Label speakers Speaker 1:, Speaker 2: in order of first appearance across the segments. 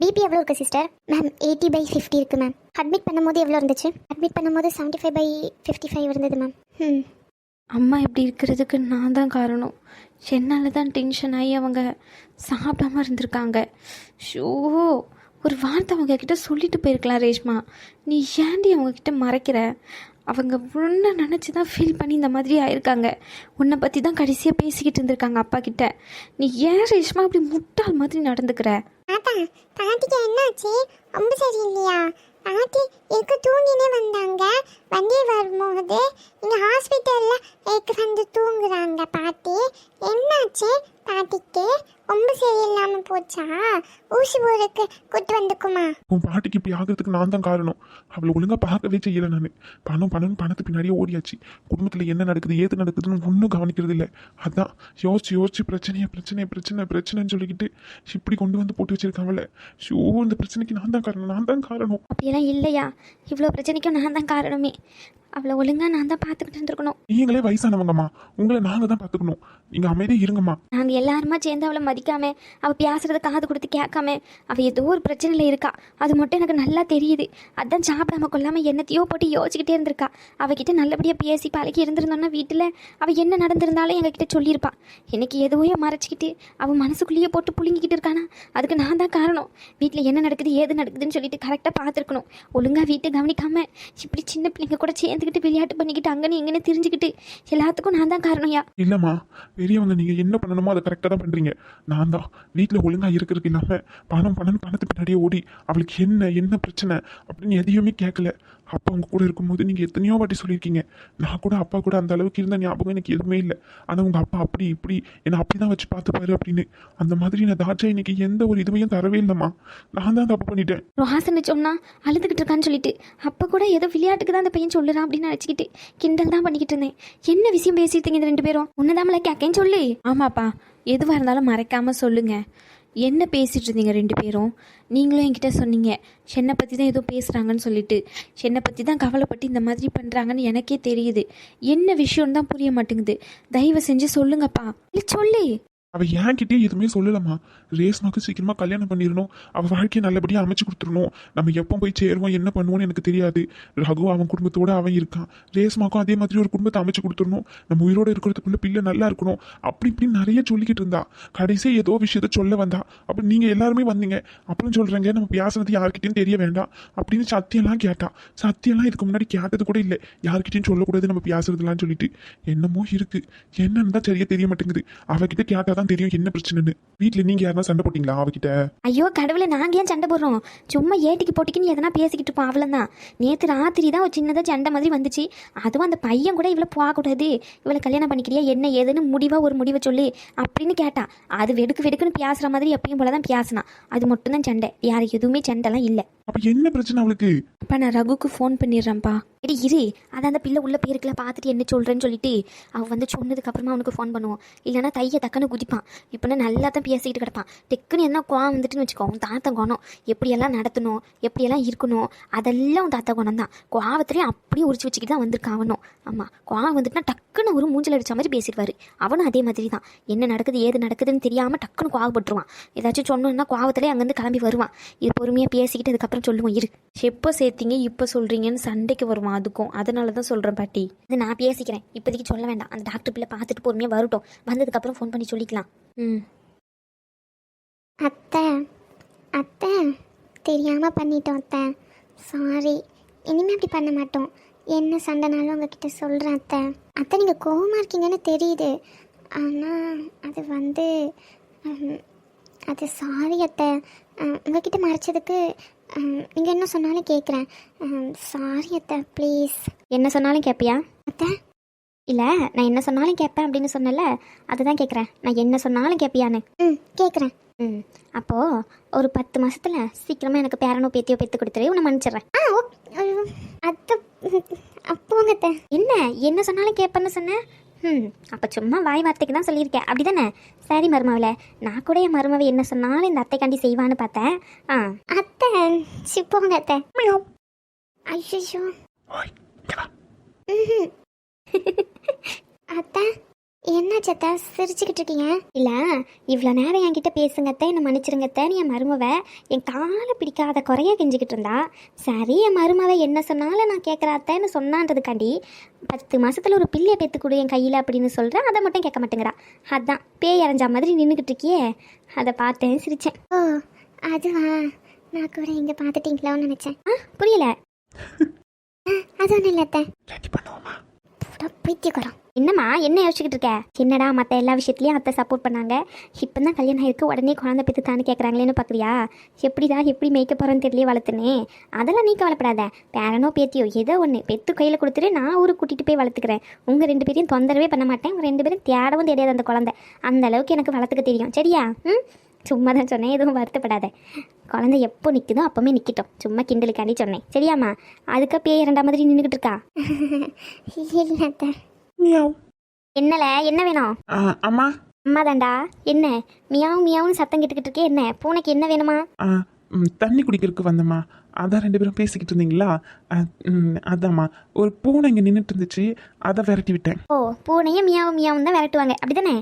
Speaker 1: BP எவ்வளோ இருக்குது sister? Ma'am 80/50 இருக்குது மேம். அட்மிட் பண்ணும்போது எவ்வளோ இருந்துச்சு? அட்மிட் பண்ணும்போது 75/55 இருந்தது மேம்.
Speaker 2: அம்மா இப்படி இருக்கிறதுக்கு நான் தான் காரணம். என்னால் தான் டென்ஷன் ஆகி அவங்க சாப்பிடாம இருந்திருக்காங்க. ஷோ, ஒரு வார்த்தை அவங்க கிட்ட சொல்லிட்டு போயிருக்கலாம் ரேஷ்மா. நீ ஏன்டி அவங்கக்கிட்ட மறைக்கிற? அவங்க உன்னை நினச்சி தான் ஃபீல் பண்ணி இந்த மாதிரி ஆயிருக்காங்க. உன்னை பற்றி தான் கடைசியாக பேசிக்கிட்டு இருந்திருக்காங்க அப்பா கிட்ட. நீ ஏன் ரேஷ்மா அப்படி முட்டாள் மாதிரி நடந்துக்கிற?
Speaker 1: பாட்டிக்கு என்னாச்சு? ரொம்ப சரியில்லையா? பாட்டி எனக்கு தூங்கினே வந்தாங்க. வண்டி வரும்போது இங்கே ஹாஸ்பிட்டலில் வந்து தூங்குறாங்க பாட்டி. என்னாச்சு பாட்டிக்கு? ரொம்ப சரியில்லாமல் போச்சா? ஊசி போருக்கு கூட்டு வந்துக்குமா?
Speaker 3: உன் பாட்டிக்கு இப்படி ஆகிறதுக்கு நான் தான் காரணம். அவளை ஒழுங்காக பார்க்கவே செய்யலை. நான் பணத்து பின்னாடியே ஓடியாச்சு. குடும்பத்தில் என்ன நடக்குது ஏது நடக்குதுன்னு ஒன்றும் கவனிக்கிறது இல்லை. அதான் யோசிச்சு பிரச்சனைன்னு சொல்லிக்கிட்டு இப்படி கொண்டு வந்து போட்டு வச்சிருக்காங்கல்ல. ஷோ, இந்த பிரச்சனைக்கு நான் தான் காரணம்.
Speaker 2: அப்படியெல்லாம் இல்லையா? இவ்வளோ பிரச்சனைக்கும் நான் தான் காரணமே. அவளை ஒழுங்காக நான் தான் பார்த்துக்கிட்டு இருந்துருக்கணும்.
Speaker 3: நீங்களே வயசானவங்கம்மா, உங்களை நாங்கள் தான் பார்த்துக்கணும். நீங்கள் அமைதியாக இருங்கம்மா.
Speaker 2: நாங்கள் எல்லாருமா சேர்ந்து அவளை மதிக்காம, அவள் பேசுறத காது கொடுத்து கேட்காம, அவள் ஏதோ ஒரு பிரச்சனையில் இருக்கா. அது மட்டும் எனக்கு நல்லா தெரியுது. அதான் சாப்பிடாம கொள்ளாமல் என்னத்தையோ போட்டு யோசிச்சுக்கிட்டே இருந்திருக்கா. அவகிட்ட நல்லபடியாக பேசி பழகி இருந்திருந்தோன்னா வீட்டில் அவள் என்ன நடந்திருந்தாலும் எங்ககிட்ட சொல்லியிருப்பா. எனக்கு எதுவோ மறைச்சிக்கிட்டு அவள் மனசுக்குள்ளேயே போட்டு புழுங்கிக்கிட்டு இருக்கானா, அதுக்கு நான் தான் காரணம். வீட்டில் என்ன நடக்குது ஏது நடக்குதுன்னு சொல்லிட்டு கரெக்டாக பார்த்துருக்கணும். ஒழுங்காக வீட்டை கவனிக்காம இப்படி சின்ன பிள்ளைங்க கூட சேர்ந்துக்கிட்டு விளையாட்டு பண்ணிக்கிட்டு அங்கன்னு எங்கன்னு தெரிஞ்சுக்கிட்டு எல்லாத்துக்கும் நான் தான் காரணம்யா.
Speaker 3: இல்லைம்மா, பெரியவங்க நீங்கள் என்ன பண்ணணுமோ அதை கரெக்டாக தான் பண்ணுறீங்க. நான் தான் வீட்டில் ஒழுங்காக இருக்கிறதுக்கு இல்லாமல் பணத்து பின்னாடியே ஓடி அவளுக்கு என்ன பிரச்சனை அப்படின்னு எதையுமே கேட்கல. அப்பா அவங்க கூட இருக்கும்போது நீங்கள் எத்தனையோ வாட்டி சொல்லியிருக்கீங்க. நான் கூட அப்பா கூட அந்த அளவுக்கு இருந்த ஞாபகம் எனக்கு எதுவுமே இல்லை. ஆனால் உங்கள் அப்பா அப்படி இப்படி என்னை அப்படி தான் வச்சு பார்த்துப்பாரு அப்படின்னு அந்த மாதிரி நான் தாட்சா இன்னைக்கு எந்த ஒரு இதுவையும் தரவே இல்லைம்மா. நான் தான் தப்பு பண்ணிட்டேன்.
Speaker 2: ரோஹாசன் சொன்னா அழுதுகிட்டு இருக்கான்னு சொல்லிட்டு அப்போ கூட ஏதோ விளையாட்டுக்கு தான் அந்த பையன் சொல்லுறான் அப்படின்னு நினச்சிக்கிட்டு கிண்டல் தான் பண்ணிக்கிட்டு இருந்தேன். என்ன விஷயம் பேசிட்டீங்க இந்த 2 பேரும்? உன்னதாமல கேட்கேன்னு சொல்லு. ஆமாப்பா, எதுவாக இருந்தாலும் மறைக்காம சொல்லுங்க. என்ன பேசிகிட்டு இருந்தீங்க 2 பேரும்? நீங்களும் என்கிட்ட சொன்னீங்க சென்னை பற்றி தான் ஏதோ பேசுகிறாங்கன்னு சொல்லிட்டு. சென்னை பற்றி தான் கவலைப்பட்டு இந்த மாதிரி பண்ணுறாங்கன்னு எனக்கே தெரியுது. என்ன விஷயம்னு தான் புரிய மாட்டேங்குது. தயவு செஞ்சு சொல்லுங்கப்பா. இல்லை சொல்லு.
Speaker 3: அவள் என்கிட்டே எதுவுமே சொல்லலம்மா. ரேஸ்மாக்கு சீக்கிரமாக கல்யாணம் பண்ணிடணும், அவள் வாழ்க்கையை நல்லபடியாக அமைச்சு கொடுத்துடணும். நம்ம எப்போ போய் சேருவோம் என்ன பண்ணுவோன்னு எனக்கு தெரியாது. ரகு அவன் குடும்பத்தோடு அவன் இருக்கான். ரேஸ்மாக்கும் அதே மாதிரி ஒரு குடும்பத்தை அமைச்சு கொடுத்துடணும். நம்ம உயிரோடு இருக்கிறதுக்குள்ள பிள்ளை நல்லா இருக்கணும் அப்படி இப்படின்னு நிறைய சொல்லிக்கிட்டு இருந்தா. கடைசியாக ஏதோ விஷயத்த சொல்ல வந்தா. அப்போ நீங்கள் எல்லாருமே வந்தீங்க. அப்புறம் சொல்கிறேங்க நம்ம பேசுறது யார்கிட்டையும் தெரிய வேண்டாம் அப்படின்னு சத்தியெல்லாம் கேட்டா. சத்தியெல்லாம் இதுக்கு முன்னாடி கேட்டது கூட இல்லை. யார்கிட்டையும் சொல்லக்கூடாது நம்ம பேசுறதுலான்னு சொல்லிட்டு. என்னமோ இருக்குது. என்னன்னு தான் சரியாக தெரிய மாட்டேங்குது. அவகிட்ட கேட்டால் தெரியும் என்ன பிரச்சனைன்னு. வீட்டுல நீங்க யாரா சண்டை போட்டீங்களா அவகிட்ட?
Speaker 2: ஐயோ கடவுளை, நாங்க ஏன் சண்டை போடுறோம்? சும்மா ஏட்டிக்கு போட்டிக்குன்னு எதனா பேசிக்கிட்டு இருப்போம், அவ்வளோதான். நேற்று ராத்திரி தான் ஒரு சின்னதாக சண்டை மாதிரி வந்துச்சு. அதுவும் அந்த பையன் கூட இவ்வளோ போகக்கூடாது, இவளை கல்யாணம் பண்ணிக்கிறியா என்ன ஏதுன்னு ஒரு முடிவை சொல்லி அப்படின்னு கேட்டா. அது வெடுக்குன்னு பேசுற மாதிரி எப்பயும் போலதான் பேசினா. அது மட்டும் தான் சண்டை, யாருக்கு எதுவுமே சண்டைலாம் இல்லை.
Speaker 3: அப்ப என்ன பிரச்சனை அவளுக்கு?
Speaker 2: அப்பா நான் ரகுக்கு ஃபோன் பண்ணிடுறேன்ப்பா. எடி இரு, அதான் அந்த பிள்ளை உள்ள போயிருக்கல பார்த்துட்டு என்ன சொல்கிறேன்னு சொல்லிட்டு அவன் வந்து சொன்னதுக்கு அப்புறமா அவனுக்கு ஃபோன் பண்ணுவோம். இல்லைனா தைய தக்கன்னு குதிப்பான். இப்போனா நல்லா தான் பேசிக்கிட்டு கிடப்பான். டெக்குன்னு என்ன கோவம் வந்துட்டுன்னு வச்சுக்கோ, உன் தாத்தா குணம் எப்படியெல்லாம் நடத்தணும் எப்படியெல்லாம் இருக்கணும் அதெல்லாம் உன் தாத்தா குணம் தான். கோவத்துலேயும் அப்படியே உரிச்சு வச்சுக்கிட்டு தான் வந்திருக்கான் அவனும். ஆமாம், கோவம் வந்துட்டுனா டக்குன்னு ஒரு மூஞ்சில் அடித்த மாதிரி பேசிடுவார். அவனும் அதே மாதிரி தான். என்ன நடக்குது ஏது நடக்குதுன்னு தெரியாமல் டக்குன்னு கோவப்பட்டுருவான். ஏதாச்சும் சொன்னோன்னா கோவத்திலே அங்கேருந்து கிளம்பி வருவான். இது பொறுமையாக பேசிக்கிட்டு அதுக்கப்புறம் சொல்லுவோம். இரு, எப்போ சேர்த்தீங்க இப்போ சொல்கிறீங்கன்னு சண்டைக்கு வருவான். அதுக்கும் அதனால தான் சொல்கிறேன் பாட்டி. இது நான் பேசிக்கிறேன், இப்போதைக்கு சொல்ல வேண்டாம். அந்த டாக்டர் பிள்ளை பார்த்துட்டு பொறுமையாக வரட்டும், வந்ததுக்கப்புறம் ஃபோன் பண்ணி சொல்லிக்கலாம்.
Speaker 1: அத்தை தெரியாமல் பண்ணிட்டோம் அத்தை, சாரி. இனிமேல் அப்படி பண்ண மாட்டோம். என்ன சண்டைனாலும் உங்ககிட்ட சொல்கிறேன் அத்தை. நீங்கள் கோவமாக இருக்கீங்கன்னு தெரியுது. ஆனால் அது சாரி அத்தை. உங்ககிட்ட மறைச்சதுக்கு நீங்கள் என்ன சொன்னாலும் கேட்குறேன். சாரி அத்தை, ப்ளீஸ்.
Speaker 2: என்ன சொன்னாலும் கேட்பியா
Speaker 1: அத்தை?
Speaker 2: இல்லை, நான் என்ன சொன்னாலும் கேட்பேன் அப்படின்னு சொன்னல, அதுதான் கேட்குறேன். நான் என்ன சொன்னாலும் கேட்பியான்னு?
Speaker 1: கேட்குறேன்.
Speaker 2: அப்போது ஒரு 10 மாதத்தில் சீக்கிரமாக எனக்கு பேரனோ பேத்தியோ பெற்று கொடுத்துரு, உன்னை மன்னிச்சிடுறேன்.
Speaker 1: அத்தை அப்போங்க அத்தை.
Speaker 2: என்ன சொன்னாலும் கேட்பேன்னு சொன்னேன். அப்போ சும்மா வாய் வார்த்தைக்கு தான் சொல்லியிருக்கேன், அப்படி தானே? சரி மருமவில், நான் கூட என் மருமவை என்ன சொன்னாலும் இந்த அத்தைக்காண்டி செய்வான்னு பார்த்தேன்.
Speaker 1: அத்தை சிப்போங்க அத்தை. ஐயோ அத்தை என்னாச்சு அத்தை சிரிச்சுக்கிட்டு இருக்கீங்க?
Speaker 2: இல்லை, இவ்வளோ நேரம் என்கிட்ட பேசுங்கத்த, என்னை மன்னிச்சிருங்கத்தேன்னு என் மருமவ என் காலை பிடிக்காத குறையா கெஞ்சிக்கிட்டு இருந்தா. சரி, என் மருமவ என்ன சொன்னாலும் நான் கேட்குறாத்தேன்னு சொன்னான்றதுக்காண்டி 10 மாசத்துல ஒரு பிள்ளையை பெற்று கொடு என் கையில் அப்படின்னு சொல்கிறேன். அதை மட்டும் கேட்க மாட்டேங்கிறா. அதான் பேய் அரைஞ்சா மாதிரி நின்றுக்கிட்டு இருக்கியே, அதை பார்த்தேன் சிரித்தேன்.
Speaker 1: ஓ அதுவா, நான் கூட இங்கே பார்த்துட்டீங்களான்னு நினச்சேன்.
Speaker 2: புரியல.
Speaker 1: அது ஒன்றும் இல்லை அத்தை.
Speaker 3: ரெடி பண்ணுவோமா?
Speaker 1: பைத்தியக்காரம்.
Speaker 2: என்னம்மா என்ன யோசிச்சுக்கிட்டு இருக்க? என்னடா மற்ற எல்லா விஷயத்துலையும் அத்தை சப்போர்ட் பண்ணாங்க, இப்போ தான் கல்யாணம் ஆயிருக்கு உடனே குழந்தை பெற்றுத்தான்னு கேட்குறாங்களேன்னு பார்க்குறியா? எப்படி மேய்க்க போகிறேன்னு தெரியல வளர்த்துனே. அதெல்லாம் நீ கவலைப்படாத. பேரனோ பேத்தியோ ஏதோ ஒன்று பெற்று கையில் கொடுத்துட்டு நான் ஊருக்கு கூட்டிகிட்டு போய் வளர்த்துக்கிறேன். உங்கள் 2 பேரையும் தொந்தரவே பண்ண மாட்டேன். உங்கள் 2 பேரும் தேடவும் தெரியாது அந்த குழந்தை. அந்த அளவுக்கு எனக்கு வளர்த்துக்க தெரியும். சரியா? சும்மா தான் சொன்னேன், எதுவும் வருத்தப்படாத. குழந்தை எப்போ நிற்குதோ அப்போமே நிற்கட்டும். சும்மா கிண்டலுக்காண்டி சொன்னேன். சரியாம்மா? அதுக்கு பேய் 2 மாதிரி நின்றுக்கிட்டு இருக்கா?
Speaker 1: இல்லை அத்தை.
Speaker 3: மியாவ்.
Speaker 2: என்னல, என்ன வேணும்?
Speaker 3: அம்மா.
Speaker 2: அம்மா தாண்டா. என்ன மியாவும் மியாவும் சத்தம் கேட்டுக்கிட்டு இருக்கே? என்ன பூனைக்கு என்ன வேணுமா?
Speaker 3: தண்ணி குடிக்கிறதுக்கு வந்தம்மா. அதான் 2 பேரும் பேசிக்கிட்டு இருந்தீங்களா? அதாம்மா, ஒரு பூனை இங்கே நின்றுட்டு இருந்துச்சு, அதை விரட்டி விட்டேன்.
Speaker 2: ஓ, பூனையும் மியாவும் மியாவும் தான் விரட்டுவாங்க அப்படிதானே?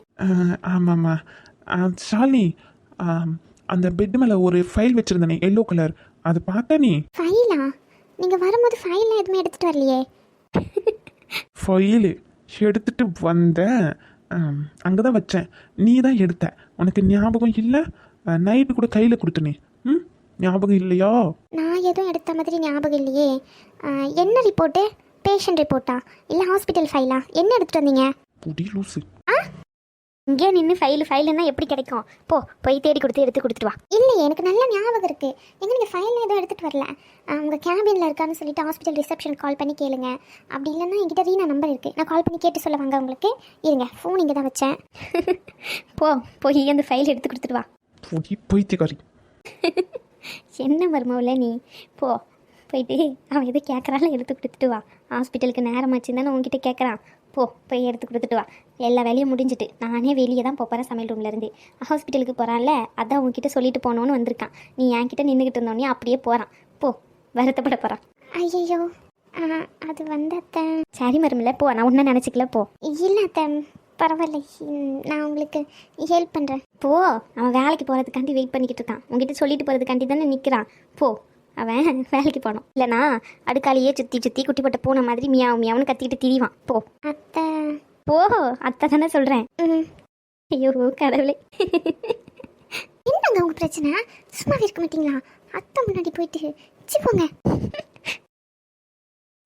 Speaker 3: ஆமாம்மா. ஷாலினி, அந்த பெட் மேலே ஒரு ஃபைல் வச்சுருந்தனே எல்லோ கலர், அது பார்த்தா நீ?
Speaker 1: ஃபைலா? நீங்கள் வரும்போது ஃபைல்லாம் எதுவுமே எடுத்துகிட்டு வரலையே.
Speaker 3: ஃபைலு எடுத்துட்டு வந்தேன், அங்கே தான் வச்சேன். நீ தான் எடுத்த. உனக்கு ஞாபகம் இல்லை? நைட்டு கூட கையில் கொடுத்தனே. ஞாபகம் இல்லையா?
Speaker 1: நான் எதுவும் எடுத்த மாதிரி ஞாபகம் இல்லையே. என்ன ரிப்போர்ட்டு? பேஷண்ட் ரிப்போர்ட்டா இல்லை ஹாஸ்பிட்டல் ஃபைலா? என்ன எடுத்துகிட்டு வந்தீங்க?
Speaker 3: புடி லூசு.
Speaker 2: இங்கே நின்று ஃபைலுன்னா எப்படி கிடைக்கும்? போய் தேடி கொடுத்து எடுத்து கொடுத்துட்டு வா.
Speaker 1: இல்லையே, எனக்கு நல்ல ஞாபகம் இருக்குது. எங்கே நீங்கள் ஃபைல் எதுவும் எடுத்துகிட்டு வரல. உங்கள் கேபினில் இருக்கான்னு சொல்லிட்டு ஹாஸ்பிட்டல் ரிசப்ஷன் கால் பண்ணி கேளுங்க. அப்படி இல்லைன்னா என்கிட்ட ரீனா நம்பர் இருக்குது, நான் கால் பண்ணி கேட்டு சொல்ல வாங்க உங்களுக்கு. இருங்க, ஃபோன் இங்கே தான் வச்சேன்.
Speaker 2: போய் அந்த ஃபைல் எடுத்து கொடுத்துட்டு வா.
Speaker 3: புடி பைத்தியக்காரி.
Speaker 2: என்ன மருமவுல நீ? போயிட்டு அவன் எது கேட்குறாலும் எடுத்து கொடுத்துட்டு வா. ஹாஸ்பிட்டலுக்கு நேரமாச்சுன்னு தானே உங்ககிட்ட கேட்குறான். போய் எடுத்து கொடுத்துட்டு வா. எல்லா வேலையும் முடிஞ்சிட்டு நானே வெளியே தான் போகிறேன் சமையல் ரூம்லேருந்து. ஹாஸ்பிட்டலுக்கு போகிறான்ல, அதான் உங்ககிட்ட சொல்லிட்டு போனோன்னு வந்திருக்கான். நீ என்கிட்ட நின்றுக்கிட்டு இருந்தோன்னே அப்படியே போகிறான். வருத்தப்பட போகிறான்.
Speaker 1: ஐயோ, அது வந்து அத்தை.
Speaker 2: சரி மருமல, நான் ஒன்றும் நினச்சிக்கல.
Speaker 1: இல்லை அத்தை, பரவாயில்ல, நான் உங்களுக்கு ஹெல்ப் பண்ணுறேன்.
Speaker 2: அவன் வேலைக்கு போகிறதுக்காண்டி வெயிட் பண்ணிக்கிட்டு இருக்கான். உங்ககிட்ட சொல்லிட்டு போகிறதுக்காண்டி தானே நிற்கிறான். அவன் வேலைக்கு போனோம். இல்லைனா அடுக்காலையே சுற்றி குட்டி போட்ட பூனை மாதிரி மியாவுன்னு கத்திக்கிட்டு திரிவான்.
Speaker 1: அத்தை.
Speaker 2: அத்தை தானே சொல்கிறேன். ஐயோ கடவுளே.
Speaker 1: என்னங்க உங்க பிரச்சனை? சும்மா இருக்க மாட்டீங்களா? அத்தை முன்னாடி போயிட்டு போங்க.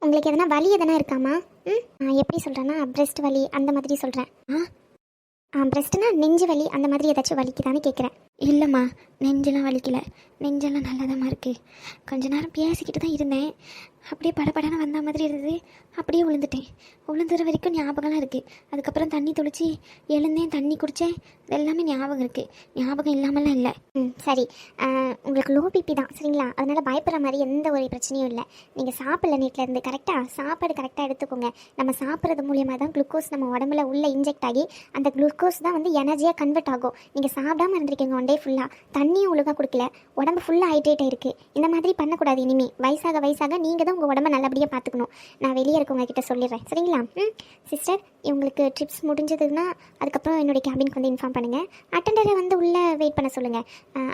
Speaker 1: உங்களுக்கு எதனா வலி எதனா இருக்காமா? நான் எப்படி சொல்கிறேன்னா பிரெஸ்ட் வலி அந்த மாதிரி சொல்கிறேன். பிரெஸ்ட்னா நெஞ்சு வலி அந்த மாதிரி ஏதாச்சும் வலிக்குதான்னு கேட்குறேன்.
Speaker 2: இல்லைம்மா, நெஞ்செல்லாம் வலிக்கல. நெஞ்செல்லாம் நல்லதாம்மா இருக்குது. கொஞ்ச நேரம் பேசிக்கிட்டு தான் இருந்தேன். அப்படியே படப்படன்னு வந்த மாதிரி இருந்தது. அப்படியே விழுந்துட்டேன். விழுந்துற வரைக்கும் ஞாபகம்லாம் இருக்குது. அதுக்கப்புறம் தண்ணி தொளிச்சு எழுந்தேன், தண்ணி குடித்தேன். எல்லாமே ஞாபகம் இருக்குது. ஞாபகம் இல்லாமலாம் இல்லை.
Speaker 1: சரி, உங்களுக்கு லோ பிபி தான் சரிங்களா? அதனால் பயப்படுற மாதிரி எந்த ஒரு பிரச்சனையும் இல்லை. நீங்கள் சாப்பிடல நேட்டிலேருந்து கரெக்டாக சாப்பாடு கரெக்டாக எடுத்துக்கோங்க. நம்ம சாப்பிட்றது மூலியமாக தான் குளுக்கோஸ் நம்ம உடம்புல உள்ளே இன்ஜெக்ட் ஆகி அந்த குளுக்கோஸ் தான் வந்து எனர்ஜியாக கன்வெர்ட் ஆகும். நீங்கள் சாப்பிடாமல் இருந்திருக்கீங்க ஒன் டே ஃபுல்லாக, தண்ணியும் ஒழுங்காக குடிக்கல, உடம்பு ஃபுல்லாக ஹைட்ரேட் ஆகிருக்கு. இந்த மாதிரி பண்ணக்கூடாது இனிமேல். வயசாக நீங்கள் தான் உங்கள் உடம்பை நல்லபடியாக பார்த்துக்கணும். நான் வெளியே இருக்கவங்க கிட்ட சொல்லிடுறேன் சரிங்களா? சிஸ்டர், இவங்களுக்கு ட்ரிப்ஸ் முடிஞ்சதுன்னா அதுக்கப்புறம் என்னுடைய கேபினுக்கு வந்து இன்ஃபார்ம் பண்ணுங்கள். அட்டெண்டரை வந்து உள்ளே வெயிட் பண்ண சொல்லுங்கள்.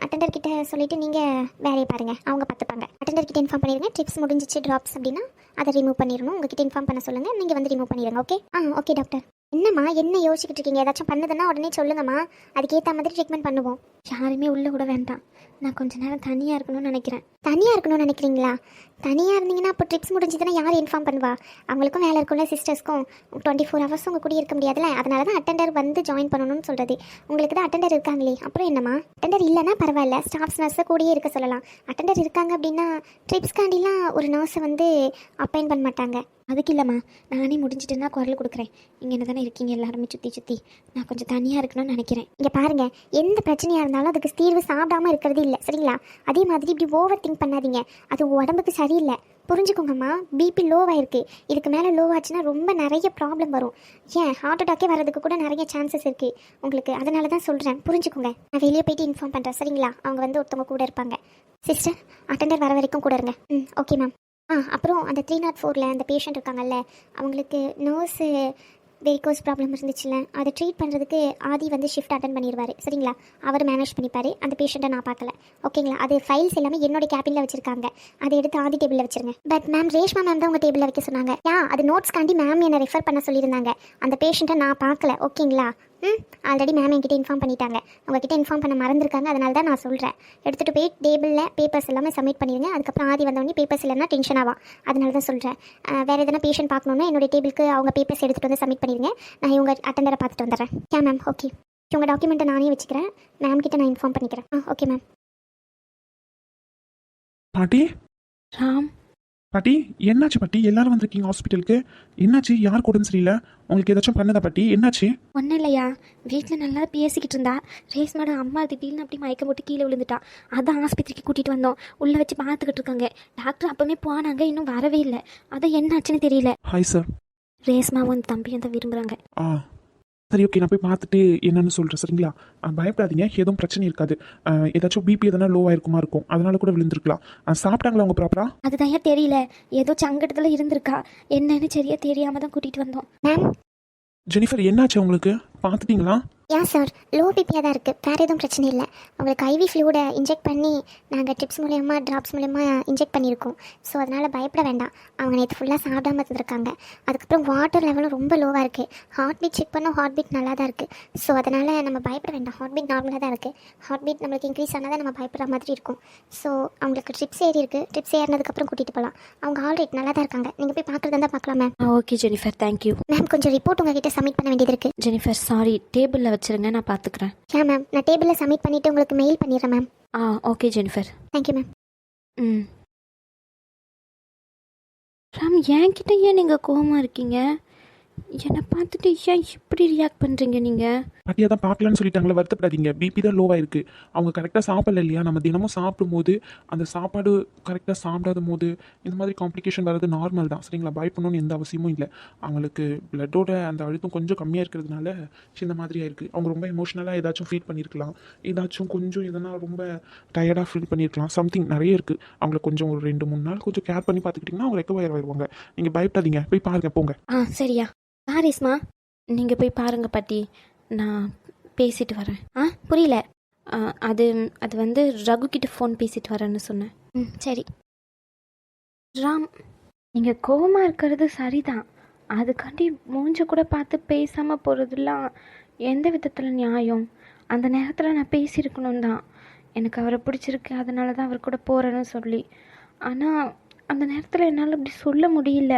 Speaker 1: அட்டெண்டர் கிட்ட சொல்லிவிட்டு நீங்கள் வேலையை பாருங்கள், அவங்க பார்த்துப்பாங்க. அட்டெண்டர் கிட்ட இன்ஃபார்ம் பண்ணிடுங்க. ட்ரிப்ஸ் முடிஞ்சிச்சு ட்ராப்ஸ் அப்படின்னா அதை ரிமூவ் பண்ணிடணும். உங்ககிட்ட இன்ஃபார்ம் பண்ண சொல்லுங்கள், நீங்கள் வந்து ரிமூவ் பண்ணிடுங்க. ஓகே? Okay doctor. என்னம்மா என்ன யோசிச்சுக்கிட்டு இருக்கீங்க? ஏதாச்சும் பண்ணுதுன்னா உடனே சொல்லுங்கம்மா, அதுக்கேற்ற மாதிரி ட்ரீட்மெண்ட் பண்ணுவோம்.
Speaker 2: யாருமே உள்ளே கூட வேண்டாம். நான் கொஞ்ச நேரம் தனியாக இருக்கணும்னு நினைக்கிறேன்.
Speaker 1: தனியாக இருக்கணும்னு நினைக்கிறீங்களா? தனியாக இருந்தீங்கன்னா அப்போ ட்ரிப்ஸ் முடிஞ்சதுன்னா யார் இன்ஃபார்ம் பண்ணுவா? அவங்களுக்கும் வேலை இருக்கும்ல, சிஸ்டர்ஸ்க்கும் 24 ஹவர்ஸ் உங்கள் கூட இருக்க முடியாதுல்ல. அதனால தான் அட்டெண்டர் வந்து ஜாயின் பண்ணணும்னு சொல்கிறது. உங்களுக்கு தான் அட்டெண்டர் இருக்காங்களே, அப்புறம் என்னம்மா? அட்டெண்டர் இல்லைன்னா பரவாயில்ல, ஸ்டாஃப்ஸ் நர்ஸை கூடயே இருக்க சொல்லலாம். அட்டெண்டர் இருக்காங்க அப்படின்னா ட்ரிப்ஸ்காண்டிலாம் ஒரு நர்ஸை வந்து அப்பாயின் பண்ண மாட்டாங்க.
Speaker 2: அதுக்கு இல்லைம்மா, நானே முடிஞ்சிட்டுன்னா குரல் கொடுக்குறேன். இங்கே என்ன தானே இருக்கீங்க எல்லாருமே சுற்றி. நான் கொஞ்சம் தனியாக இருக்கணும்னு நினைக்கிறேன்.
Speaker 1: இங்கே பாருங்கள், எந்த பிரச்சனையாக இருந்தாலும் அதுக்கு தீர்வு சாப்பிடாமல் இருக்கிறது இல்லை சரிங்களா? அதே மாதிரி இப்படி ஓவர் திங்க் பண்ணாதீங்க, அது உடம்புக்கு சரியில்லை. புரிஞ்சுக்கோங்கம்மா, பிபி லோவாயிருக்கு. இதுக்கு மேலே லோவாச்சுன்னா ரொம்ப நிறைய ப்ராப்ளம் வரும். ஏன் ஹார்ட் அட்டாக்கே வரதுக்கு கூட நிறைய சான்சஸ் இருக்குது உங்களுக்கு. அதனால தான் சொல்கிறேன், புரிஞ்சுக்கோங்க. நான் வெளியே போயிட்டு இன்ஃபார்ம் பண்ணுறேன் சரிங்களா? அவங்க வந்து ஒருத்தவங்க கூட இருப்பாங்க. சிஸ்டர், அட்டெண்டர் வர வரைக்கும் கூட இருங்க. Okay ma'am. அப்புறம் அந்த 304ல் அந்த பேஷண்ட் இருக்காங்கல்ல, அவங்களுக்கு நர்ஸு வெரிகோஸ் ப்ராப்ளம் இருந்துச்சுல்ல, அதை ட்ரீட் பண்ணுறதுக்கு ஆதி வந்து ஷிஃப்ட் அட்டன் பண்ணிடுவார் சரிங்களா. அவர் மேனேஜ் பண்ணிப்பார். அந்த பேஷண்ட்டை நான் பார்க்கல ஓகேங்களா. அது ஃபைல்ஸ் எல்லாமே என்னோட கேபினில் வச்சுருக்காங்க. அதை எடுத்து ஆதி டேபிளில் வச்சுருங்க. பட் மேம் ரேஷ்மா மேம் தான் உங்கள் டேபிளில் வைக்க சொன்னாங்க. அது நோட்ஸ்காண்டி மேம் என்னை ரெஃபர் பண்ண சொல்லியிருந்தாங்க. அந்த பேஷண்ட்டை நான் பார்க்கல ஓகேங்களா. ஆல்ரெடி மேம் என்கிட்ட இன்ஃபார்ம் பண்ணிட்டாங்க. உங்ககிட்ட இன்ஃபார்ம் பண்ண மறந்துருக்காங்க. அதனால தான் நான் சொல்கிறேன். எடுத்துகிட்டு போய் டேபிளில் பேப்பர்ஸ் எல்லாமே சப்மிட் பண்ணிடுங்க. அதுக்கப்புறம் ஆதி வந்தவொடனே பேப்பர்ஸ் இல்லைன்னா டென்ஷன் ஆகும். அதனால தான் சொல்கிறேன். வேறு எதனா பேஷண்ட் பார்க்கணுன்னா என்னோட டேபிளுக்கு அவங்க பேப்பர்ஸ் எடுத்துகிட்டு வந்து சப்மிட் பண்ணிடுங்க. நான் இவங்க அட்டெண்டரை பார்த்துட்டு வந்துடுறேன். Ma'am okay. உங்கள் டாக்குமெண்ட்டை நானே வச்சுக்கிறேன். மேம் கிட்ட நான் இன்ஃபார்ம் பண்ணிக்கிறேன். Okay ma'am.
Speaker 3: பாட்டி
Speaker 2: ராம்,
Speaker 3: பாட்டி என்னாச்சு பாட்டி? எல்லாரும் வந்திருக்கீங்க ஹாஸ்பிட்டலுக்கு. என்னாச்சு? யாருக்கு உடம்பு சரியில்லை? உங்களுக்கு ஏதாச்சும் பண்ணதா பாட்டி? என்னாச்சு?
Speaker 2: ஒன்றும் இல்லையா, வீட்டில் நல்லா பேசிக்கிட்டு இருந்தா. ரேஸ்மாட அம்மா திடீர்னு அப்படி மயக்கம் போட்டு கீழே விழுந்துட்டா. அதான் ஆஸ்பத்திரிக்கு கூட்டிகிட்டு வந்தோம். உள்ளே வச்சு பார்த்துக்கிட்டு இருக்காங்க. டாக்டர் அப்போவே போனாங்க, இன்னும் வரவே இல்லை. அதான் என்னாச்சுன்னு தெரியல.
Speaker 3: Hi sir.
Speaker 2: ரேஸ்மாவும் தம்பியும் தான் விரும்புகிறாங்க.
Speaker 3: சரி ஓகே, நான் போய் பார்த்துட்டு என்னன்னு சொல்கிறேன் சரிங்களா. பயப்படாதீங்க, எதுவும் பிரச்சனை இருக்காது. ஏதாச்சும் பிபி எதனா லோவாக இருக்கும், அதனால கூட விழுந்திருக்கலாம். சாப்பிட்டாங்களா அவங்க ப்ராப்பரா?
Speaker 2: அதுதான் ஏன் தெரியல, ஏதோ சங்கடத்தில் இருந்திருக்கா. என்னன்னு சரியா தெரியாம தான் கூட்டிகிட்டு வந்தோம்.
Speaker 1: மேம்
Speaker 3: ஜெனிஃபர் என்னாச்சு உங்களுக்கு? பார்த்துட்டீங்களா?
Speaker 1: சார் லோ பிபியாக தான் இருக்குது. வேறு எதுவும் பிரச்சனை இல்லை. உங்களுக்கு ஐவி ஃப்ளூடை இன்ஜெக்ட் பண்ணி நாங்கள் ட்ரிப்ஸ் மூலயமா ட்ராப்ஸ் மூலயமா இன்ஜெக்ட் பண்ணியிருக்கோம். ஸோ அதனால் பயப்பட வேண்டாம். அவங்க நேற்று ஃபுல்லாக சாப்பிடாம இருந்திருக்காங்க. அதுக்கப்புறம் வாட்டர் லெவலும் ரொம்ப லோவாக இருக்குது. ஹார்ட் பீட் செக் பண்ணோம், ஹார்ட் பீட் நல்லா தான் இருக்குது. ஸோ அதனால் நம்ம பயப்பட வேண்டாம். ஹார்ட் பீட் நார்மலாக தான் இருக்குது. ஹார்ட் பீட் நம்மளுக்கு இன்க்ரீஸ் ஆனால் தான் நம்ம பயப்படுற மாதிரி இருக்கும். ஸோ அவங்களுக்கு ட்ரிப்ஸ் ஏறி இருக்குது. ட்ரிப்ஸ் ஏறினதுக்கப்புறம் கூட்டிகிட்டு போகலாம். அவங்க ஆல்ரெடி நல்லா தான் இருக்காங்க. நீங்கள் போய் பார்க்குறதா தான் பார்க்கலாம் ma'am.
Speaker 2: Okay Jennifer, thank you.
Speaker 1: Ma'am கொஞ்சம் ரிப்போர்ட் உங்ககிட்ட சப்மிட் பண்ண வேண்டியது இருக்குது.
Speaker 2: ஜெனிஃபர் சாரி, டேபிளில் வச்சுருங்க, நான் பார்த்துக்கிறேன்.
Speaker 1: மேம் நான் டேபிளில் சப்மிட் பண்ணிவிட்டு உங்களுக்கு மெயில் பண்ணிடுறேன் ma'am.
Speaker 2: Okay Jennifer.
Speaker 1: Thank you ma'am.
Speaker 2: Ram, என்கிட்ட ஏன் நீங்கள் கோவமாக இருக்கீங்க? என்னை பார்த்துட்டு ஏன் இப்படி ரியாக்ட் பண்ணுறீங்க நீங்கள்?
Speaker 3: பாட்டி அதான் பார்க்கலான்னு சொல்லிட்டாங்களே, வருத்தப்படாதீங்க. பிபி தான் லோவாக இருக்குது. அவங்க கரெக்டாக சாப்பிடல இல்லையா. நம்ம தினமும் சாப்பிடும் போது அந்த சாப்பாடு கரெக்டாக சாப்பிடாத போது இந்த மாதிரி காம்ப்ளிகேஷன் வர்றது நார்மல் தான் சரிங்களா. பயப்படணும்னு எந்த அவசியமும் இல்லை. அவங்களுக்கு பிளட்டோட அந்த அழுத்தம் கொஞ்சம் கம்மியாக இருக்கிறதுனால இந்த மாதிரி ஆயிருக்கு. அவங்க ரொம்ப எமோஷ்னலாக ஏதாச்சும் ஃபீல் பண்ணியிருக்கலாம். ஏதாச்சும் கொஞ்சம் எதனா ரொம்ப டயர்டாக ஃபீல் பண்ணியிருக்கலாம். சம்திங் நிறைய இருக்குது. அவங்கள கொஞ்சம் ஒரு 2-3 நாள் கொஞ்சம் கேர் பண்ணி பார்த்துக்கிட்டிங்கன்னா அவங்க ரெக்கவர் ஆயிடுவாங்க. நீங்கள் பயப்படாதீங்க, போய் பாருங்க போங்க.
Speaker 2: சரியா ரேஸ்மா, நீங்கள் போய் பாருங்க பாட்டி, நான் பேசிட்டு வரேன். புரியல. அது அது வந்து ரகு கிட்ட ஃபோன் பேசிட்டு வரேன்னு சொன்னேன். சரி. ராம், நீங்கள் கோவமாக இருக்கிறது சரிதான். அதுக்காண்டி மூஞ்ச கூட பார்த்து பேசாமல் போகிறதுலாம் எந்த விதத்தில் நியாயம்? அந்த நேரத்தில் நான் பேசியிருக்கணும் தான். எனக்கு அவரை பிடிச்சிருக்கு, அதனால தான் அவர் கூட போகிறேன்னு சொல்லி. ஆனால் அந்த நேரத்தில் என்னால் அப்படி சொல்ல முடியல.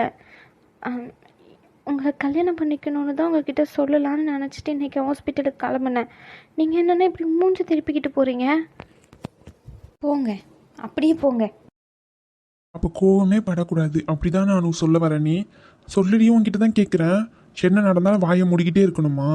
Speaker 2: உங்களை கல்யாணம் பண்ணிக்கணும்னு தான் உங்ககிட்ட சொல்லலான்னு நினச்சிட்டு இன்றைக்கி ஹாஸ்பிட்டலுக்கு கிளம்புனேன். நீங்கள் என்னென்னா இப்படி மூஞ்சி திருப்பிக்கிட்டு போகிறீங்க? போங்க, அப்படியே போங்க.
Speaker 3: அப்போ கோவமே படக்கூடாது, அப்படிதான் நான் சொல்ல வரேன். நீ சொல்லிடியும் உங்ககிட்ட தான் கேட்குறேன். என்ன நடந்தாலும் வாயை மூடிக்கிட்டே இருக்கணுமா?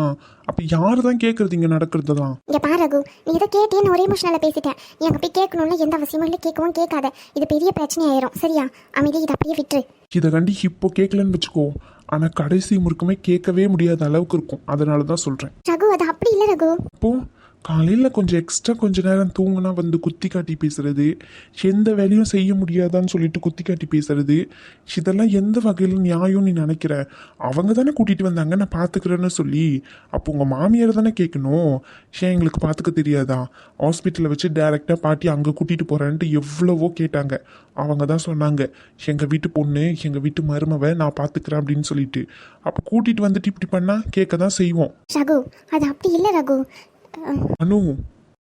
Speaker 3: அப்போ யாரு தான் கேட்குறது இங்கே நடக்கிறது தான்?
Speaker 1: இங்கே பாரு ரகு, நீ இதை கேட்டேன்னு ஒரே எமோஷனலாக பேசிட்டேன். நீ அங்கே போய் கேட்கணும்னு எந்த அவசியமும் இல்லை. கேட்கவும் கேட்காத. இது பெரிய பிரச்சனை ஆயிரும் சரியா. அமைதி, இதை அப்படியே விட்டுரு.
Speaker 3: இதை கண்டி இப்போ கேட்கலன்னு வச்சுக்கோ, ஆனால் கடைசி முறுக்குமே கேட்கவே முடியாத அளவுக்கு இருக்கும். அதனால தான் சொல்கிறேன்.
Speaker 1: ரகு அது அப்படி இல்லை ரகு.
Speaker 3: அப்போது காலையில் கொஞ்சம் எக்ஸ்ட்ரா கொஞ்ச நேரம் தூங்கினா வந்து குத்தி காட்டி பேசுறது, எந்த வேலையும் செய்ய முடியாதான்னு சொல்லிட்டு குத்தி காட்டி பேசுறது, இதெல்லாம் எந்த வகையில் நியாயம் நீ நினைக்கிற? அவங்க தானே கூட்டிகிட்டு வந்தாங்க நான் பார்த்துக்கிறேன்னு சொல்லி. அப்போ உங்கள் மாமியார் தானே கேட்கணும். ஏன் எங்களுக்கு பார்த்துக்க தெரியாதா? ஹாஸ்பிட்டலில் வச்சு டைரெக்டாக பாட்டி அங்கே கூட்டிகிட்டு போகிறேன்ட்டு எவ்வளவோ கேட்டாங்க. அவங்க தான் சொன்னாங்க, எங்கள் வீட்டு பொண்ணு, எங்கள் வீட்டு மருமவை நான் பார்த்துக்கிறேன் அப்படின்னு சொல்லிட்டு. அப்போ கூட்டிகிட்டு வந்துட்டு இப்படி பண்ணால் கேட்க தான் செய்வோம்.
Speaker 1: ரகு அது அப்படி இல்லை ரகு.
Speaker 3: அனு,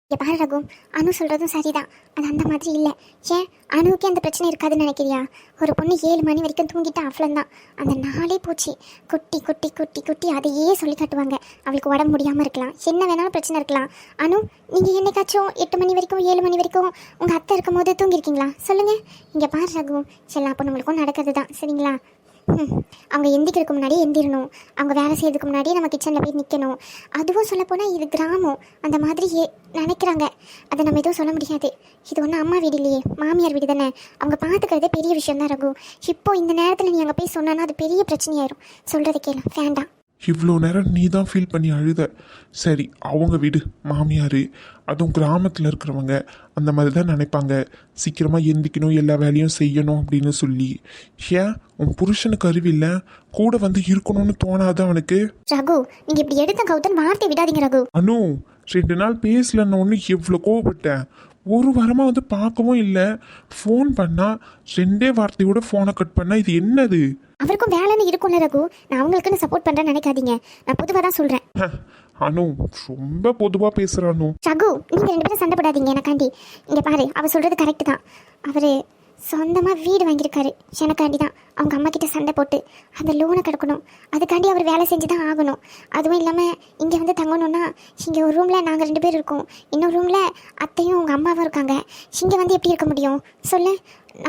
Speaker 1: இங்கே பாரு ரகு, அனு சொல்கிறதும் சரிதான். அது அந்த மாதிரி இல்லை. ஏன் அணுவுக்கே அந்த பிரச்சனை இருக்காதுன்னு நினைக்கிறியா? ஒரு பொண்ணு 7 மணி வரைக்கும் தூங்கிட்டு அவ்வளோந்தான். அந்த நாளே போச்சு. குட்டி குட்டி குட்டி குட்டி அதையே சொல்லி காட்டுவாங்க. அவளுக்கு உடம்பு முடியாமல் இருக்கலாம், என்ன வேணாலும் பிரச்சனை இருக்கலாம். அனு, நீங்கள் என்னைக்காச்சும் 8 மணி வரைக்கும் 7 மணி வரைக்கும் உங்கள் அத்தை இருக்கும் போது தூங்கியிருக்கீங்களா? சொல்லுங்கள். இங்கே பாரு ரகு, எல்லா பொண்ணுங்களுக்கும் நடக்கிறது தான் சரிங்களா. அவங்க எந்திக்கிறதுக்கு முன்னாடியே எந்திரணும். அவங்க வேலை செய்யறதுக்கு முன்னாடியே நம்ம கிச்சனில் போய் நிற்கணும். அதுவும் சொல்லப்போனால் இது கிராமம், அந்த மாதிரி நினைக்கிறாங்க. அதை நம்ம எதுவும் சொல்ல முடியாது. இது ஒன்றும் அம்மா வீடு இல்லையே, மாமியார் வீடு தானே. அவங்க பார்த்துக்கிறதே பெரிய விஷயம் தான் ரகு. இப்போ இந்த நேரத்தில் நீ அங்கே போய் சொன்னா அது பெரிய பிரச்சனையாயிரும். சொல்கிறத கேளு, வேண்டாம்.
Speaker 3: இவ்வளோ நேரம் நீ தான் ஃபீல் பண்ணி அழுத. சரி அவங்க வீடு மாமியார், அதுவும் கிராமத்தில் இருக்கிறவங்க அந்த மாதிரி தான் நினைப்பாங்க, சீக்கிரமாக எந்திக்கணும் எல்லா வேலையும் செய்யணும் அப்படின்னு சொல்லி. ஏன் உன் புருஷனுக்கு அறிவில்லை? கூட வந்து இருக்கணும்னு தோணாது அவனுக்கு?
Speaker 1: ரகு, நீங்க இப்படி எடுத்த கவுத்தன் வார்த்தை விடாதீங்க ரகு.
Speaker 3: அனு 2 நாள் பேசலன்னு ஒன்று எவ்வளோ கோவப்பட்டேன். ஒரு வாரமாக வந்து பார்க்கவும் இல்லை, ஃபோன் பண்ணால் 2 வார்த்தையோட ஃபோனை கட் பண்ணால் இது என்னது?
Speaker 1: அவருக்கும் வேலைன்னு இருக்கும்ல ரகு. நான் அவங்களுக்குன்னு சப்போர்ட் பண்றேன்னு நினைக்காதீங்க. நான் பொதுவாக தான் சொல்றேன்.
Speaker 3: அனு ரொம்ப பொதுவாக பேசுகிறானு.
Speaker 1: ரகு, நீங்க 2 பேரும் சண்டை போடாதீங்க எனக்காண்டி. இங்க பாரு, அவ சொல்றது கரெக்ட் தான். அவரு சொந்தமாக வீடு வாங்கியிருக்காரு எனக்காண்டி தான். அவங்க அம்மா கிட்ட சண்டை போட்டு அந்த லோனை கிடக்கணும், அதுக்காண்டி அவர் வேலை செஞ்சு தான் ஆகணும். அதுவும் இல்லாமல் இங்கே வந்து தங்கணும்னா இங்கே ஒரு ரூமில் நாங்கள் 2 பேர் இருக்கோம், இன்னொரு ரூமில் அத்தையும் அவங்க அம்மாவும் இருக்காங்க. இங்கே வந்து எப்படி இருக்க முடியும் சொல்லு?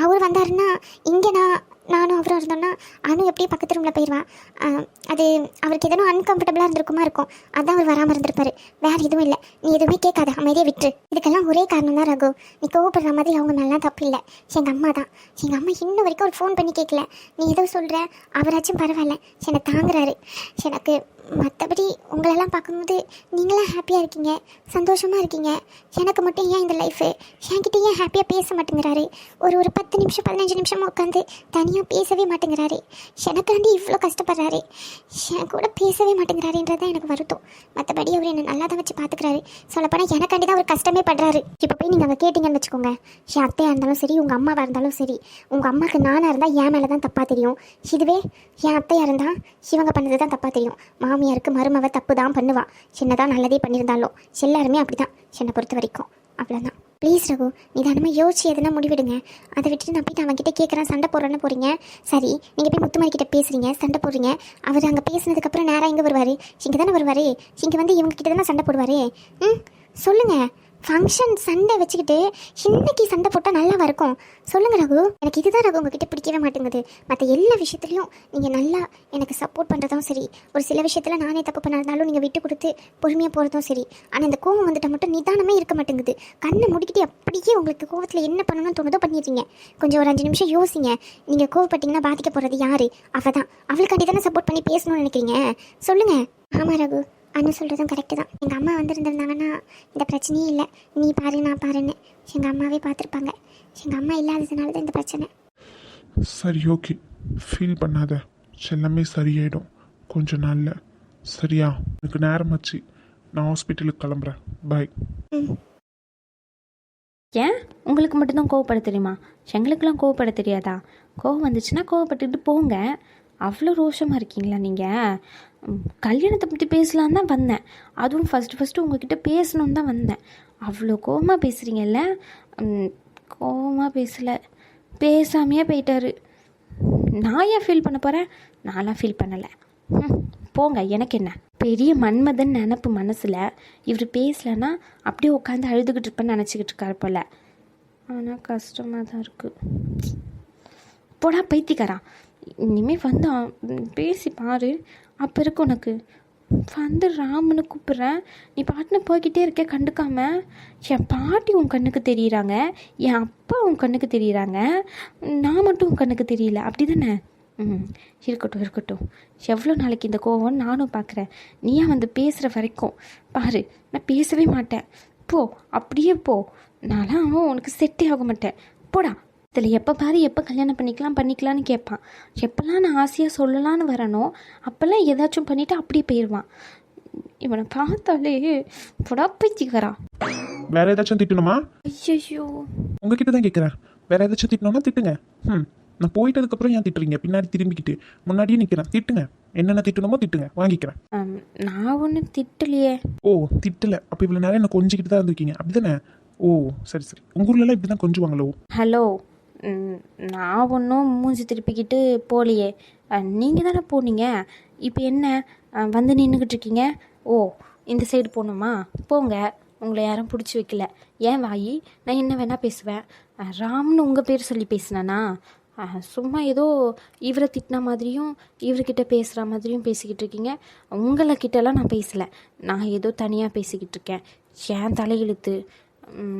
Speaker 1: அவர் வந்தாருன்னா இங்கே நானும் அவரும் இருந்தோன்னா அனு எப்படியும் பக்கத்து ரூமில் போயிடுவான். அது அவருக்கு எதனும் அன்கம்ஃபர்டபுளாக இருக்கும். அதான் அவர் வராமல் இருந்திருப்பாரு. வேறு எதுவும் இல்லை. நீ எதுவுமே கேட்காத, அமைதியாக விட்டுரு. இதுக்கெல்லாம் ஒரே காரணம் தான் ரகு. நீ கோவப்படுற மாதிரி அவங்க மேலாம் தப்பு இல்லை. எங்கள் அம்மா தான். எங்கள் அம்மா இன்ன வரைக்கும் ஒரு ஃபோன் பண்ணி கேட்கல. நீ ஏதோ சொல்கிற, அவராச்சும் பரவாயில்ல என்னை தாங்குறாரு. எனக்கு மற்றபடி உங்களெல்லாம் பார்க்கும்போது நீங்களாம் ஹாப்பியாக இருக்கீங்க, சந்தோஷமாக இருக்கீங்க. எனக்கு மட்டும் ஏன் இந்த லைஃபு? என்கிட்ட ஏன் ஹாப்பியாக பேச மாட்டேங்கிறாரு? ஒரு 10 நிமிஷம் 15 நிமிஷம் உட்காந்து தனியாக பேசவே மாட்டேங்கிறாரு. எனக்காண்டி இவ்வளோ கஷ்டப்படுறாரு, என் கூட பேசவே மாட்டேங்கிறாருன்றது தான் எனக்கு வருத்தம். மற்றபடி அவர் என்னை நல்லா தான் வச்சு பார்த்துக்கிறாரு. சொல்லப்போனால் எனக்காண்டி தான் அவர் கஷ்டமே படுறாரு. இப்போ போய் நீங்கள் அங்கே கேட்டிங்கன்னு வச்சுக்கோங்க, என் அத்தையாக இருந்தாலும் சரி, உங்கள் அம்மாவாக இருந்தாலும் சரி, உங்கள் அம்மாவுக்கு நானாக இருந்தால் என் மேலே தான் தப்பாக தெரியும். இதுவே என் அத்தையாக இருந்தால் இவங்க பண்ணது தான் தப்பாக தெரியும். மாமியாருக்கு மருமவ தப்பு தான் பண்ணுவா, சின்னதாக நல்லதே பண்ணியிருந்தாலும். எல்லாருமே அப்படி தான் என்னை பொறுத்த வரைக்கும். அவ்வளோதான். ப்ளீஸ் ரகு, நிதானமாக யோசிச்சு எதுனா முடிவிடுங்க. அதை விட்டுட்டு நான் போய்ட்டு அவன்கிட்ட கேட்குறேன், சண்டை போடுறேன்னு போகிறீங்க. சரி, நீங்கள் போய் முத்துமாரி கிட்ட பேசுகிறீங்க, சண்டை போடுறீங்க. அவர் அங்கே பேசினதுக்கப்புறம் நேராக எங்கே வருவார்? இங்கே தானே வருவார். இங்கே வந்து இவங்க கிட்ட தானே சண்டை போடுவார். சொல்லுங்கள். ஃபங்க்ஷன் சண்டை வச்சுக்கிட்டு இன்னைக்கு சண்டை போட்டால் நல்லாவா இருக்கும்? சொல்லுங்கள் ரகு. எனக்கு இதுதான் ரகு உங்ககிட்ட பிடிக்கவே மாட்டேங்குது. மற்ற எல்லா விஷயத்துலையும் நீங்கள் நல்லா எனக்கு சப்போர்ட் பண்ணுறதும் சரி, ஒரு சில விஷயத்தில் நானே தப்பு பண்ணாலும் நீங்கள் விட்டு கொடுத்து பொறுமையாக போகிறதும் சரி. ஆனால் இந்த கோவம் வந்துட்டால் மட்டும் நிதானமே இருக்க மாட்டேங்குது. கண்ணை முடிக்கிட்டு அப்படியே உங்களுக்கு கோவத்தில் என்ன பண்ணணும்னு தோணுதோ பண்ணிடுறீங்க. கொஞ்சம் ஒரு 5 நிமிஷம் யோசிங்க. நீங்கள் கோவப்பட்டீங்கன்னா பாதிக்க போகிறது யார்? அவள் தான். அவளுக்காண்டி தானே சப்போர்ட் பண்ணி பேசணும்னு நினைக்கிறீங்க. சொல்லுங்கள். ஆமாம் ரகு, அண்ணன் சொல்கிறதும் கரெக்டு தான். எங்கள் அம்மா வந்திருந்திருந்தாங்கன்னா இந்த பிரச்சனையே இல்லை. நீ பாரு நான் பாருன்னு எங்கள் அம்மாவே பார்த்துருப்பாங்க. எங்கள் அம்மா இல்லாததுனால தான் இந்த பிரச்சனை.
Speaker 3: சரி ஓகே, ஃபீல் பண்ணாத, எல்லாமே சரியாயிடும் கொஞ்ச நாளில். சரியா? எனக்கு நேரமாச்சு, நான் ஹாஸ்பிட்டலுக்கு கிளம்புறேன். பாய்.
Speaker 2: ஏன் உங்களுக்கு மட்டும்தான் கோவப்பட தெரியுமா? எங்களுக்கெல்லாம் கோவப்பட தெரியாதா? கோவம் வந்துச்சுன்னா கோவப்பட்டுட்டு போங்க. அவ்வளோ ரோஷமாக இருக்கீங்களா நீங்கள்? கல்யாணத்தை பற்றி பேசலான்னு தான் வந்தேன். அதுவும் ஃபஸ்ட்டு உங்ககிட்ட பேசணுன்னு தான் வந்தேன். அவ்வளோ கோவமாக பேசுகிறீங்கல்ல? கோவமாக பேசலை, பேசாமையே போயிட்டாரு. நான் ஏன் ஃபீல் பண்ண போகிறேன்? நான்லாம் ஃபீல் பண்ணலை. போங்க, எனக்கு என்ன. பெரிய மன்மதன் நினப்பு மனசில். இவர் பேசலைன்னா அப்படியே உட்காந்து அழுதுகிட்டு இருப்பேன்னு நினச்சிக்கிட்டு இருக்காரு போல். ஆனால் கஷ்டமாக தான் இருக்குது. போடா பைத்தியக்காரா. இனிமேல் வந்து பேசி பாரு, அப்போ இருக்கு உனக்கு. வந்து ராமனு கூப்பிட்றேன், நீ பாட்டுன்னு போய்கிட்டே இருக்க கண்டுக்காம. என் பாட்டி உன் கண்ணுக்கு தெரியுறாங்க, என் அப்பா உன் கண்ணுக்கு தெரியுறாங்க, நான் மட்டும் உன் கண்ணுக்கு தெரியல, அப்படி தானே? இருக்கட்டும். எவ்வளோ நாளைக்கு இந்த கோவம் நானும் பார்க்குறேன். நீயா வந்து பேசுகிற வரைக்கும் பாரு, நான் பேசவே மாட்டேன். போ, அப்படியே போ. நான்லாம் உனக்கு செட்டே ஆக மாட்டேன். போடா. இதில் எப்போ பாரு எப்போ கல்யாணம் பண்ணிக்கலான்னு கேட்பான். எப்போல்லாம் நான் ஆசையாக சொல்லலான்னு வரனோ அப்போல்லாம் ஏதாச்சும் பண்ணிவிட்டு அப்படியே போயிடுவான். இவனை பார்த்தாலே புடப்பைச்சிக்கிறா.
Speaker 3: வேற ஏதாச்சும் திட்டணுமா?
Speaker 2: ஐயோ,
Speaker 3: உங்ககிட்ட தான் கேட்குறேன். வேற ஏதாச்சும் திட்டணும்னா திட்டுங்க. நான் போயிட்டதுக்கப்புறம் ஏன் திட்டுறீங்க? பின்னாடி திரும்பிக்கிட்டு முன்னாடியே நிற்கிறேன். திட்டுங்க, என்னென்ன திட்டணுமோ திட்டுங்க, வாங்கிக்கிறேன்.
Speaker 2: நான் ஒன்றும் திட்டலையே.
Speaker 3: ஓ திட்டலை? அப்போ இவ்வளோ நேரம் என்ன கொஞ்சிக்கிட்டு தான் இருந்திருக்கீங்க, அப்படி தானே? ஓ சரி. உங்கள் ஊர்லலாம் இப்படி தான் கொஞ்சுவாங்களோ?
Speaker 2: ஹலோ, நான் ஒன்றும் மூஞ்சி திருப்பிக்கிட்டு போகலையே. நீங்கள் தானே போனீங்க. இப்போ என்ன வந்து நின்றுக்கிட்டு இருக்கீங்க? ஓ இந்த சைடு போகணுமா? போங்க, உங்களை யாரும் பிடிச்சி வைக்கல. ஏன் வாயி, நான் என்ன வேணால் பேசுவேன். ராம்னு உங்கள் பேர் சொல்லி பேசினானா? சும்மா ஏதோ இவரை திட்டின மாதிரியும் இவர்கிட்ட பேசுகிற மாதிரியும் பேசிக்கிட்டு இருக்கீங்க. உங்களை கிட்டலாம் நான் பேசலை. நான் ஏதோ தனியாக பேசிக்கிட்டு இருக்கேன். ஏன் தலையெழுத்து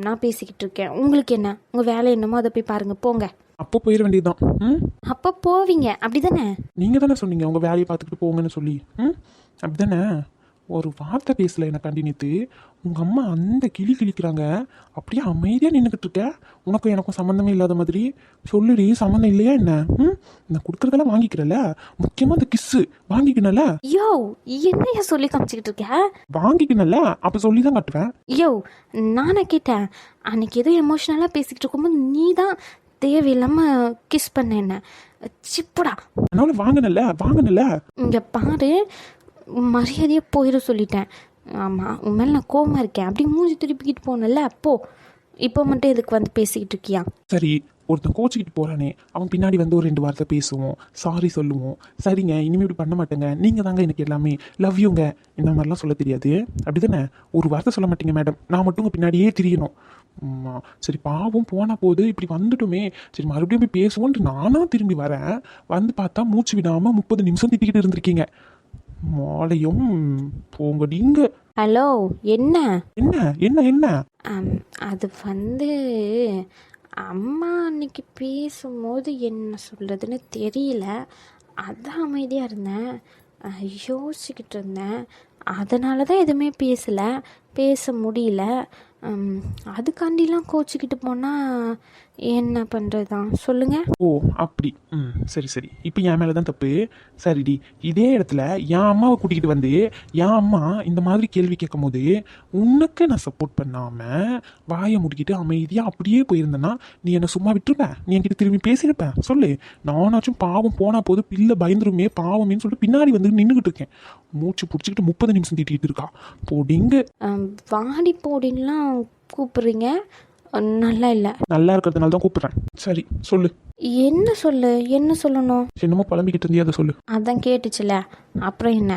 Speaker 2: நான் பேசிக்கிட்டு இருக்கேன். உங்களுக்கு என்ன? உங்கள் வேலை என்னமோ அதை போய் பாருங்கள், போங்க.
Speaker 3: அப்போ போயிட வேண்டியதுதான். ம்,
Speaker 2: அப்போ போவீங்க அப்படி தானே?
Speaker 3: நீங்கள் தானே சொன்னீங்க உங்கள் வேலையை பார்த்துக்கிட்டு போங்கன்னு சொல்லி. ம், அப்படி தானே? ஒரு வார்த்தை பேசல எனக்கு கண்டினித்து. உங்கள் அம்மா அந்த கிளி கிழிக்கிறாங்க, அப்படியே அமைதியாக நின்றுக்கிட்டு இருக்க. உனக்கும் எனக்கும் சம்மந்தமே இல்லாத மாதிரி. சொல்லுடி, சம்மந்தம் இல்லையா என்ன? ம், நான் கொடுக்குறதெல்லாம் வாங்கிக்கிறல, முக்கியமாக அந்த கிஸ்ஸு வாங்கிக்கணும்ல.
Speaker 2: யோ, என்னையா சொல்லி காமிச்சிக்கிட்டு இருக்க?
Speaker 3: வாங்கிக்கணும்ல, அப்போ சொல்லி தான் காட்டுவேன்.
Speaker 2: யோ, நானே கேட்டேன். அன்னைக்கு ஏதோ எமோஷ்னலாக பேசிக்கிட்டு இருக்கும்போது நீ தான் தேவையில்லாமல் கிஸ் பண்ண என்ன. சிப்புடா.
Speaker 3: அதனால வாங்கினல.
Speaker 2: இங்கே பாரு, மரியாதையாக போயிட சொல்லிட்டேன். ஆமாம், உன் மேலே நான் கோவமாக இருக்கேன். அப்படி மூஞ்சி திருப்பிக்கிட்டு போனல அப்போ. இப்போ மட்டும் எதுக்கு வந்து பேசிக்கிட்டு இருக்கியா?
Speaker 3: சரி, ஒருத்தன் கோச்சிக்கிட்டு போகிறானே, அவன் பின்னாடி வந்து ஒரு 2 வார்த்தை பேசுவோம், சாரி சொல்லுவோம். சரிங்க, இனிமேல் இப்படி பண்ண மாட்டேங்க, நீங்கள் தாங்க எனக்கு எல்லாமே, லவ் யூங்க, இந்த மாதிரிலாம் சொல்ல தெரியாது. அப்படி தானே? ஒரு வார்த்தை சொல்ல மாட்டீங்க மேடம், நான் மட்டும் உங்கள் பின்னாடியே திரியணும். சரி, பாவம் போனால் போது, இப்படி வந்துட்டுமே, சரி மறுபடியும் போய் பேசுவோன்ட்டு நானும் திரும்பி வரேன். வந்து பார்த்தா மூச்சு விடாமல் 30 நிமிஷம் திட்டிக்கிட்டு இருந்திருக்கீங்க. மாலையும் போங்க நீங்க.
Speaker 2: ஹலோ, என்ன?
Speaker 3: என்ன என்ன என்ன?
Speaker 2: அது வந்து அம்மா அன்னைக்கு பேசும்போது என்ன சொல்கிறதுன்னு தெரியல. அதான் அமைதியாக இருந்தேன். யோசிச்சுக்கிட்டு இருந்தேன். அதனால தான் எதுவுமே பேச முடியல. அதுக்காண்டிலாம் கோச்சிக்கிட்டு போனால் என்ன பண்ணுறது தான் சொல்லுங்கள்.
Speaker 3: ஓ அப்படி. சரி சரி, இப்போ என் மேலே தான் தப்பு. சரிடி, இதே இடத்துல என் அம்மாவை கூட்டிகிட்டு வந்து என் அம்மா இந்த மாதிரி கேள்வி கேட்கும் போது உனக்கு நான் சப்போர்ட் பண்ணாமல் வாயை முடிக்கிட்டு அமைதியாக அப்படியே போயிருந்தேன்னா நீ என்னை சும்மா விட்டுருப்பேன்? நீ என்கிட்ட திரும்பி பேசியிருப்பேன்? சொல்லு. நானாச்சும் பாவம் போனால் போது பிள்ளை பயந்துருமே பாவமேன்னு சொல்லிட்டு பின்னாடி வந்து நின்றுக்கிட்டு இருக்கேன். மூச்சு பிடிச்சிக்கிட்டு 30 நிமிஷம் திட்டிகிட்டு இருக்கா. போடிங்க.
Speaker 2: வாடி போடின்லாம் கூப்பிடுறீங்க, நல்லா இல்லை.
Speaker 3: நல்லா இருக்கிறதுனால தான் கூப்பிடுறேன். சரி சொல்லு.
Speaker 2: என்ன சொல்லணும்?
Speaker 3: என்னமோ புலம்பிக்கிட்டு இருந்தியா, அதை சொல்லு.
Speaker 2: அதான் கேட்டுச்சுல, அப்புறம் என்ன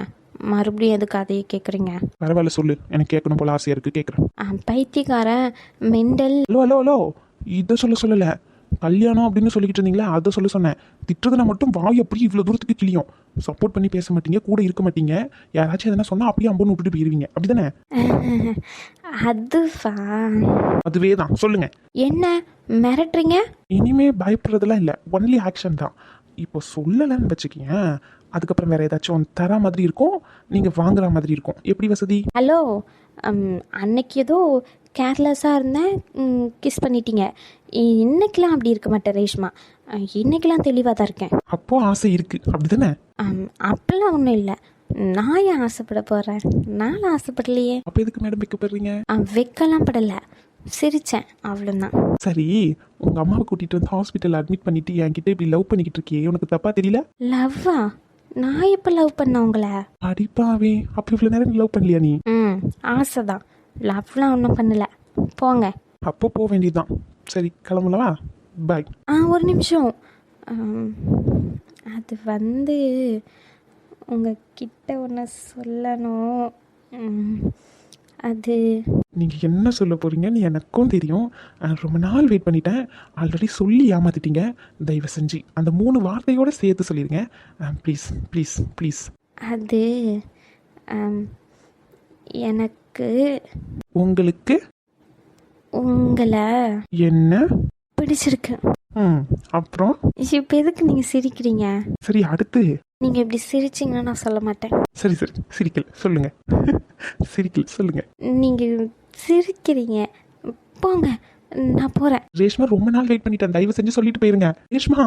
Speaker 2: மறுபடியும் எதுக்கு அதையே கேட்குறீங்க?
Speaker 3: பரவாயில்ல சொல்லு, எனக்கு கேட்கணும் போல ஆசையாக இருக்குது, கேட்குறேன்.
Speaker 2: பைத்தியக்காரன், மெண்டல்.
Speaker 3: ஹலோ, இதை சொல்லலை. கல்யாணம் அப்படின்னு சொல்லிக்கிட்டு இருந்தீங்களா, அதை சொன்னேன். திட்டுறதுனா மட்டும் வாய் அப்படி இவ்வளோ தூரத்துக்கு கிளியும். சப்போர்ட் பண்ணி பேச மாட்டீங்க, கூட இருக்க மாட்டீங்க. யாராச்சும் எதனா சொன்னால் அப்படியே அம்பன்னு விட்டுட்டு போயிருவீங்க, அப்படி தானே? அதுவே தான். சொல்லுங்க.
Speaker 2: என்ன மிரட்டுறீங்க?
Speaker 3: இனிமே பயப்படுறதுலாம் இல்லை, ஒன்லி ஆக்ஷன் தான். இப்போ சொல்லலைன்னு வச்சுக்கீங்க, அதுக்கப்புறம் வேற ஏதாச்சும் தர மாதிரி இருக்கும், நீங்கள் வாங்குற மாதிரி இருக்கும். எப்படி வசதி?
Speaker 2: ஹலோ, அன்னைக்கு ஏதோ கேர்லெஸ்ஸாக இருந்தேன், கிஸ் பண்ணிட்டீங்க. இன்னைக்கெலாம் அப்படி இருக்க மாட்டேன் ரேஷ்மா, இன்னைக்கெலாம் தெளிவாக தான் இருக்கேன்.
Speaker 3: அப்போ ஆசை இருக்கு, அப்படி தானே?
Speaker 2: அப்படிலாம் ஒன்றும் இல்லை. நான் ஏன் ஆசைப்பட போகிறேன்? நான் ஆசைப்படலையே.
Speaker 3: அப்போ எதுக்கு மேடம் வைக்கப்படுறீங்க?
Speaker 2: வைக்கலாம் படலை, சிரித்தேன், அவ்வளோதான்.
Speaker 3: சரி, உங்கள் அம்மாவை கூட்டிகிட்டு வந்து ஹாஸ்பிட்டல் அட்மிட் பண்ணிட்டு என்கிட்ட இப்படி லவ் பண்ணிக்கிட்டு இருக்கியே, உனக்கு தப்பா தெரியல?
Speaker 2: லவ்வா? நான் எப்போ லவ் பண்ண உங்களை?
Speaker 3: அடிப்பாவே, அப்போ இவ்வளோ நேரம் லவ் பண்ணலையா நீ?
Speaker 2: ஆசை தான், லவ்லாம் ஒன்றும் பண்ணல. போங்க.
Speaker 3: அப்போ போக வேண்டியதுதான். சரி கிளம்பலவா? பாய்.
Speaker 2: ஒரு நிமிஷம். அது வந்து உங்ககிட்ட ஒன்று சொல்லணும். அது
Speaker 3: நீங்கள் என்ன சொல்ல போகிறீங்கன்னு எனக்கும் தெரியும். ரொம்ப நாள் வெயிட் பண்ணிட்டேன். ஆல்ரெடி சொல்லி ஏமாத்திட்டீங்க. தயவு செஞ்சு அந்த 3 வார்த்தையோடு சேர்த்து சொல்லிடுங்க ப்ளீஸ் ப்ளீஸ் ப்ளீஸ்.
Speaker 2: அது எனக்கு
Speaker 3: உங்களுக்கு
Speaker 2: உங்களை
Speaker 3: என்ன
Speaker 2: பிடிச்சிருக்கு.
Speaker 3: அப்புறம்
Speaker 2: இப்போ எதுக்கு நீங்கள் சிரிக்கிறீங்க?
Speaker 3: சரி அடுத்து.
Speaker 2: நீங்கள் இப்படி சிரிச்சிங்கன்னா நான் சொல்ல மாட்டேன்.
Speaker 3: சரி சிரிக்கல சொல்லுங்க. சிரிக்கல சொல்லுங்க.
Speaker 2: நீங்கள் சிரிக்கிறீங்க, போங்க, நான் போகிறேன்.
Speaker 3: ரேஷ்மா ரொம்ப நாள் வெயிட் பண்ணிட்டேன், தயவு செஞ்சு சொல்லிட்டு போயிருங்க. ரேஷ்மா